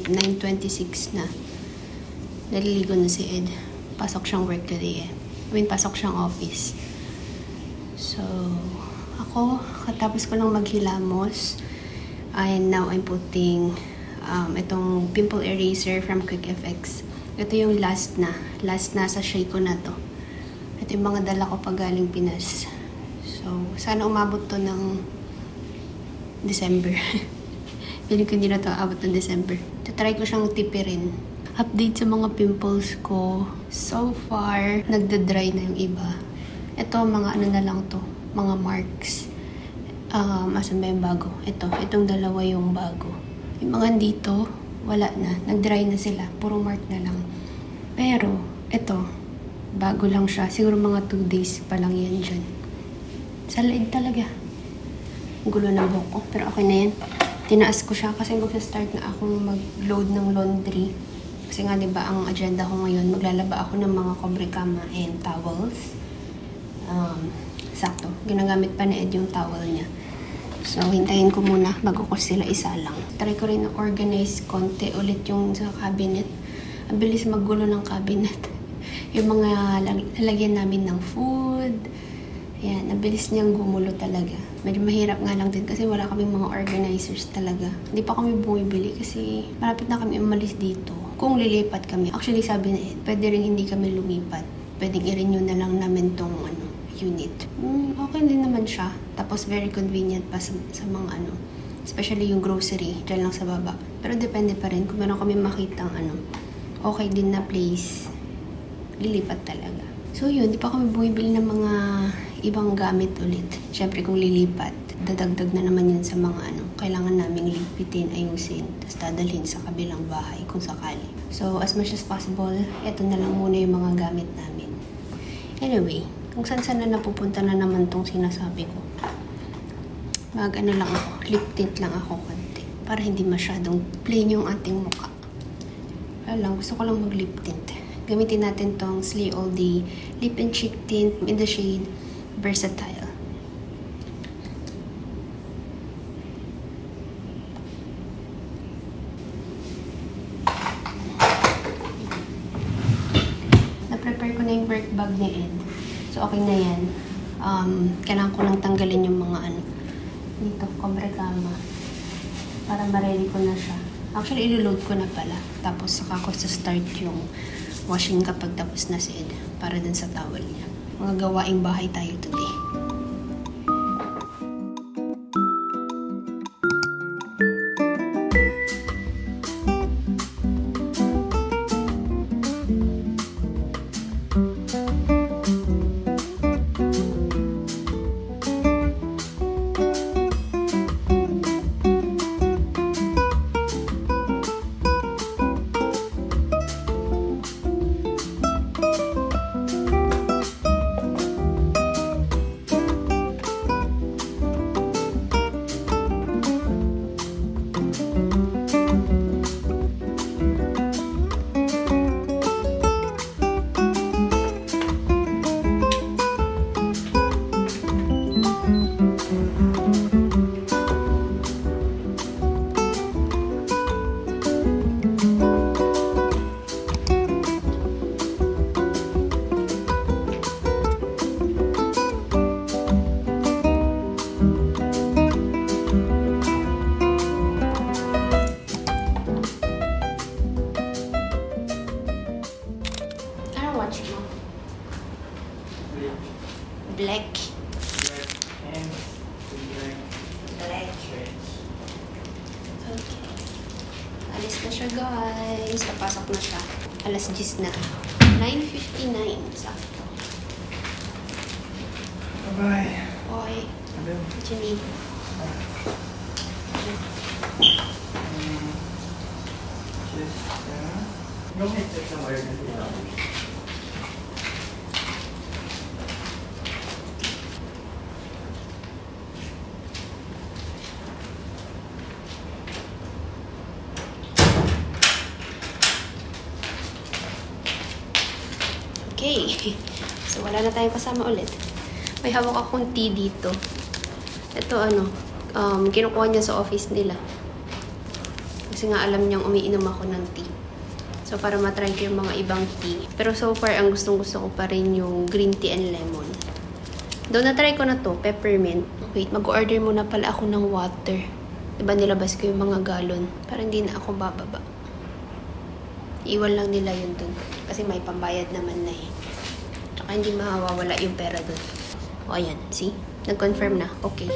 9:26 na. Naliligo na si Ed. Pasok siyang work today eh. Pasok siyang office. So, ako, katapos ko lang maghilamos. And now I'm putting itong pimple eraser from Quick FX. Ito yung last na sa shade ko na to. Ito yung mga dala ko pag galing Pinas. So, sana umabot to ng December. Feeling ko hindi na to abot ng December. Try ko siyang tipirin. Update sa mga pimples ko. So far, nagda-dry na yung iba. Ito, mga ano na lang to. Mga marks. Asan ba yung bago? Itong dalawa yung bago. Yung mga dito, wala na. Nag-dry na sila. Puro mark na lang. Pero, ito, bago lang siya. Siguro mga 2 days pa lang yan dyan. Sa leeg talaga. Ang gulo ng buhok ko. Pero okay na yan. Tinaas ko siya kasi mag-start na akong mag-load ng laundry. Kasi nga, diba, ang agenda ko ngayon, maglalaba ako ng mga kobrekama and towels. Sakto. Ginagamit pa ni Ed yung towel niya. So, hintayin ko muna bago ko sila isa lang. Try ko rin na-organize konti ulit yung sa cabinet. Ang bilis maggulo ng cabinet. Yung mga lalagyan namin ng food. Ayan, ang bilis niyang gumulo talaga. Medyo mahirap nga lang din kasi wala kaming mga organizers talaga. Hindi pa kami bumibili kasi malapit na kami umalis dito. Kung lilipat kami, actually sabi na pwede rin hindi kami lumipat. Pwedeng i-renew na lang namin tong unit. Okay din naman siya. Tapos very convenient pa sa mga especially yung grocery, dyan lang sa baba. Pero depende pa rin kung meron kami makitang okay din na place, lilipat talaga. So yun, di pa kami bumibili ng mga ibang gamit ulit. Siyempre kung lilipat, dadagdag na naman yun sa mga kailangan naming lipitin, ayusin, tapos dadalhin sa kabilang bahay kung sakali. So as much as possible, eto na lang muna yung mga gamit namin. Anyway, kung saan na napupunta na naman tong sinasabi ko. Lang ako, lip tint lang ako konti. Para hindi masyadong plain yung ating mukha. Gusto ko lang mag lip tint. Gamitin natin tong Slay All Day Lip and Cheek Tint in the shade Versatile. Na-prepare ko na yung work bag ni Ed. So, okay na yan. Kailangan ko lang tanggalin yung mga dito, kobrekama. Para ma-ready ko na siya. Actually, ilo-load ko na pala. Tapos, saka ko sa start yung washing kapag tapos na si Ed. Para dun sa towel niya. Mga gawaing bahay tayo today. Black. Black. Okay. Alis na siya, guys. Papasok na siya. Alas 10 na. 9:59. Sakto. Bye-bye. Okay. What you need? Yung headset na wire na sila. Okay. So, wala na tayong kasama ulit. May hawak akong tea dito. Ito, kinukuha niya sa office nila. Kasi nga alam niyang umiinom ako ng tea. So, para matry ko yung mga ibang tea. Pero so far, ang gustong-gusto ko pa rin yung green tea and lemon. Though na-try ko na to, peppermint. Wait, mag-order muna pala ako ng water. Diba nilabas ko yung mga galon? Para hindi na ako bababa. Iwan lang nila yun dun. Kasi may pambayad naman na eh. Tsaka hindi mawawala yung pera dun. O, ayan. See? Nag-confirm na. Okay.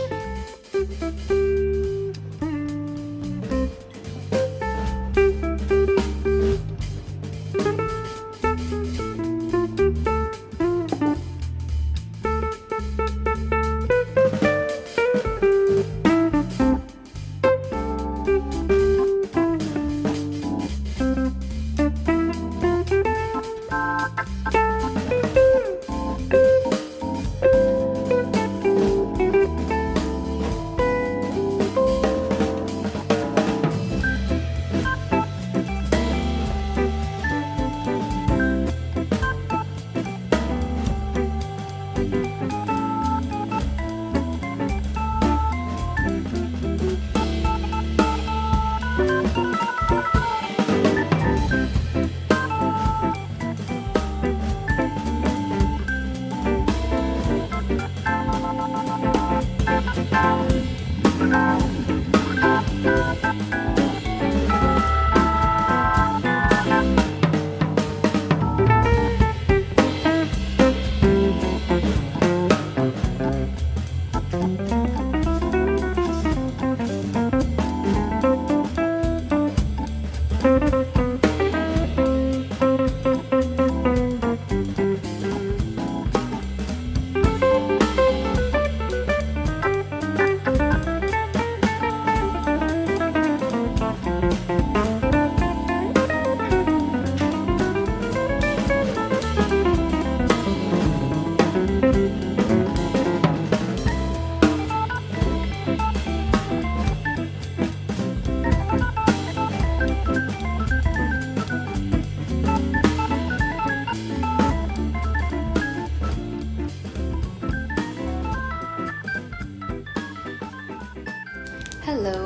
Hello.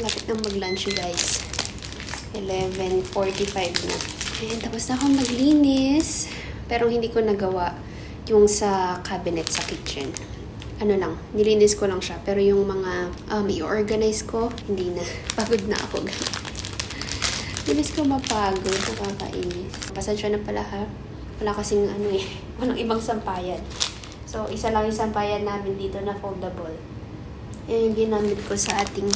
Lapit na mag-lunch, guys. 11:45 na. And tapos na akong maglinis. Pero hindi ko nagawa yung sa cabinet sa kitchen. Ano lang, nilinis ko lang siya. Pero yung mga i-organize ko, hindi na. Pagod na ako. Bilis ko mapagod. Nakakainis. Pasensya na pala ha. Wala kasing walang ibang sampayan. So, isa lang yung sampayan namin dito na foldable. Yan yung ginamit ko sa ating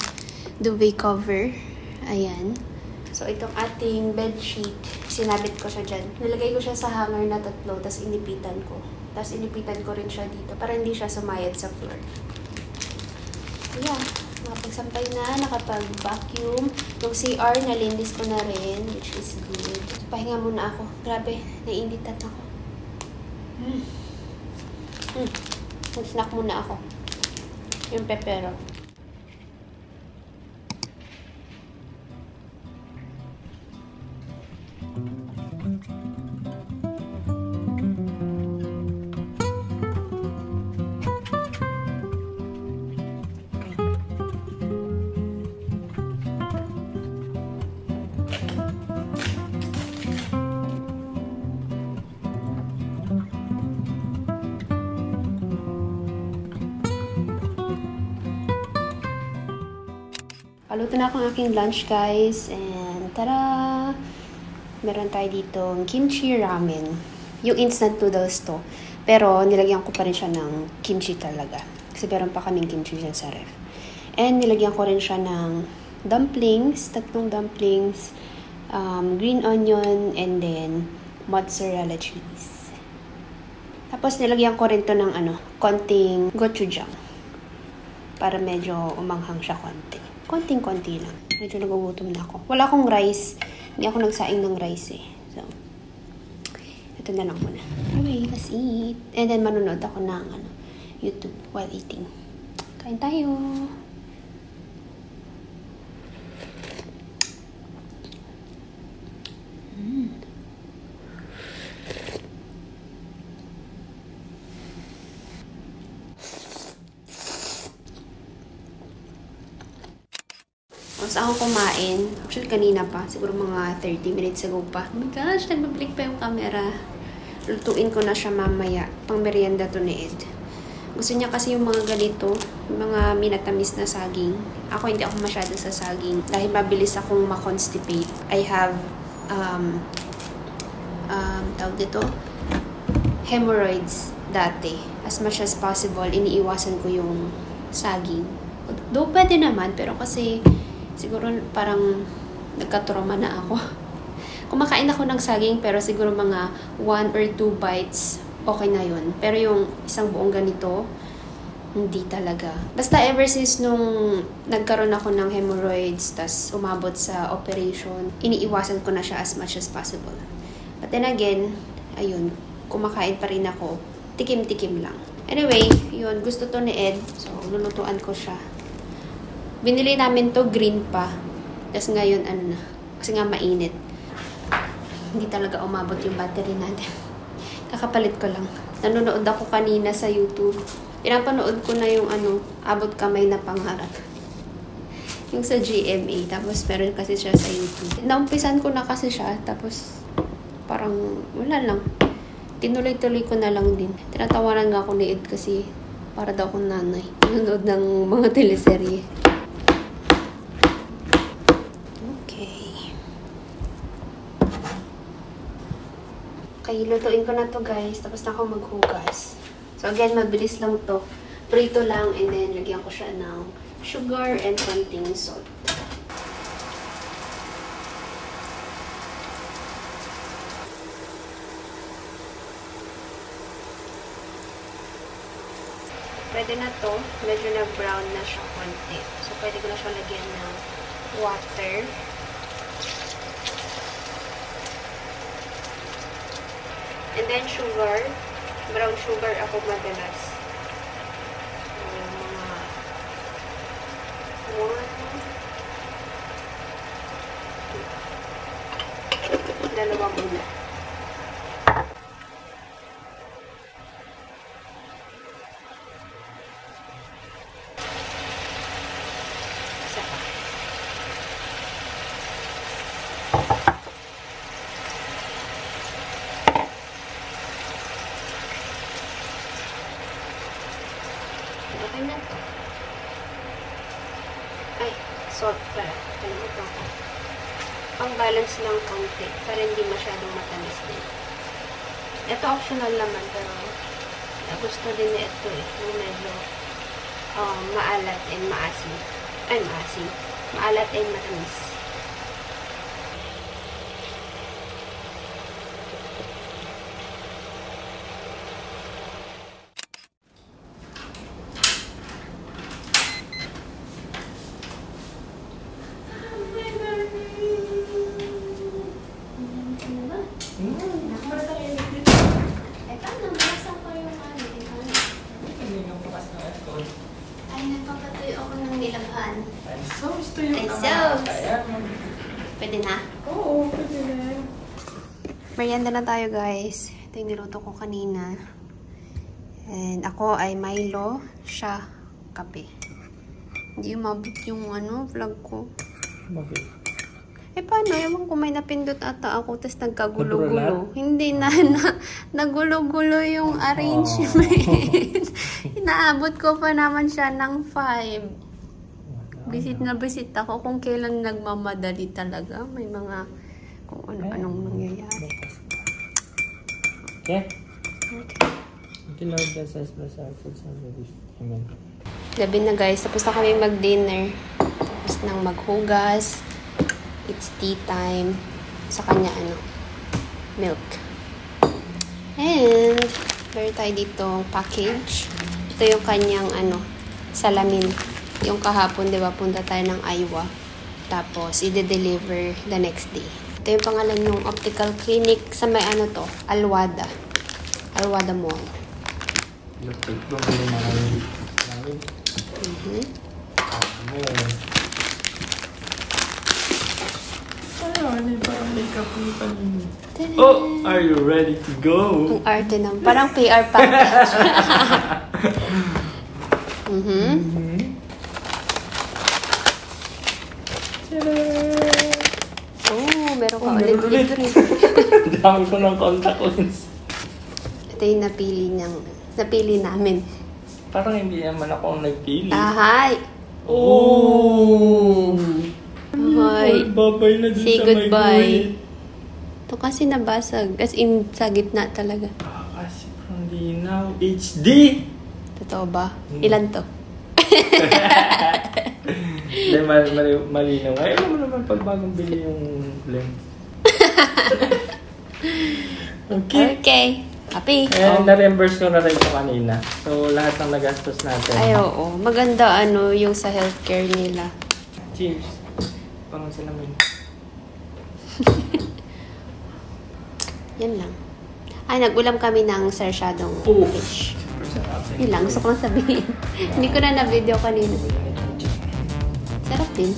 duvet cover. Ayan. So, itong ating bedsheet, sinabit ko siya dyan. Nilagay ko siya sa hanger na 3, tapos inipitan ko. Tapos inipitan ko rin siya dito para hindi siya sumayad sa floor. Yeah. Nakapagsampay na, nakapag-vacuum. Yung CR, nalinis ko na rin, which is good. Pahinga muna ako. Grabe, naiinitan ako. Mag-snack muna ako. Yung pepero. Paluto na akong aking lunch, guys. And tara! Meron tayo dito kimchi ramen. Yung instant noodles to. Pero nilagyan ko pa rin siya ng kimchi talaga. Kasi meron pa kaming kimchi dyan sa ref. And nilagyan ko rin siya ng dumplings. 3 dumplings. Green onion. And then mozzarella cheese. Tapos nilagyan ko rin to ng konting gochujang. Para medyo umanghang siya konti. Konting-konti lang. Medyo nagugutom na ako. Wala akong rice. Hindi ako nagsaing ng rice eh. So, ito na lang muna. Alright, let's eat. And then, manonood ako ng YouTube while eating. Kain tayo! Tapos ako kumain. Actually, kanina pa. Siguro mga 30 minutes ago pa. Oh my gosh, nagbablik pa yung camera. Lutuin ko na siya mamaya. Pang merienda to ni Ed. Gusto niya kasi yung mga ganito. Yung mga minatamis na saging. Ako hindi ako masyado sa saging. Dahil mabilis akong ma-constipate. I have, tawag dito, hemorrhoids dati. As much as possible, iniiwasan ko yung saging. Though pwede naman, pero kasi siguro parang nagka-trauma na ako. Kumakain ako ng saging, pero siguro mga 1 or 2 bites, okay na yun. Pero yung isang buong ganito, hindi talaga. Basta ever since nung nagkaroon ako ng hemorrhoids, tas umabot sa operation, iniiwasan ko na siya as much as possible. But then again, ayun, kumakain pa rin ako. Tikim-tikim lang. Anyway, yun, gusto to ni Ed. So, lulutuan ko siya. Binili namin to green pa. Tapos ngayon, ano na. Kasi nga mainit. Hindi talaga umabot yung battery natin. Kakapalit ko lang. Nanonood ako kanina sa YouTube. Pinapanood ko na yung abot kamay na pangarap. Yung sa GMA. Tapos meron kasi siya sa YouTube. Naumpisan ko na kasi siya. Tapos parang wala lang. Tinuloy-tuloy ko na lang din. Tinatawanan nga ako ni Ed kasi para daw akong nanay. Nanonood ng mga teleserye. Okay, lutuin ko na to guys. Tapos na ako maghugas. So again, mabilis lang to. Prito lang and then lagyan ko siya ng sugar and konting salt. Pwede na to. Medyo na-brown na siya konti. So pwede ko na siya lagyan ng water. And then sugar. Brown sugar ako madalas. Mga dalawa muna. Isa pa. Okay na to. Ay, salt pala. Kalimutan ko. Pang balance lang konti. Para hindi masyadong matamis din. Ito optional naman, pero gusto din na ito eh. Yung medyo maalat and maasim. Ay, maasim. Maalat and matamis. Ay, nagpapatuyo ako ng nilabhan. Pwede na? Oo, pwede na. Merienda na tayo guys. Ito yung niluto ko kanina. And ako ay Milo, siya kape. Hindi umabot yung vlog ko. Bakit? Paano? Ewan ko may napindot ata ako tapos nagkagulo-gulo. Hindi na nagulo-gulo yung arrangement. Inaabot ko pa naman siya ng 5. Bisit na bisit ako kung kailan nagmamadali talaga. May mga kung ano-anong nangyayari. Okay? Okay, Lord, bless us, bless our foods and bodies. Amen. Gabi na guys. Tapos na kami mag-dinner. Tapos nang maghugas. It's tea time. Sa kanya, milk. And, meron tayo dito package. Ito yung kanyang, salamin. Yung kahapon, di ba, punta tayo ng Iowa. Tapos, i-deliver the next day. Ito yung pangalan ng optical clinic sa may Alwada. Alwada Mall. Oh, are you ready to go? Ang arte ng parang PR package. Meron ka ulit rin. Dami ko ng contact lens. Ito yung napili namin. Parang hindi naman ako ang nagpili. Hi! Oh! Hi! Babay na dun Say sa goodbye. may Ito kasi nabasag. As in, sa gitna talaga. kasi parang linaw. HD! Totoo ba? Ilan to? Hindi, malinaw. Ay, alam mo naman pag bagong bili yung lens. Okay. Okay. Happy? And na-reimburse ko na rin ito kanina. So, lahat ng nagastos natin. Ay, oo. Maganda yung sa healthcare nila. Cheers. Parang salamin. Yan lang. Ay, nag-ulam kami ng sarsyadong fish. Yun lang. Gusto ko lang sabihin. Hindi ko na na-video kanina. Sarap din.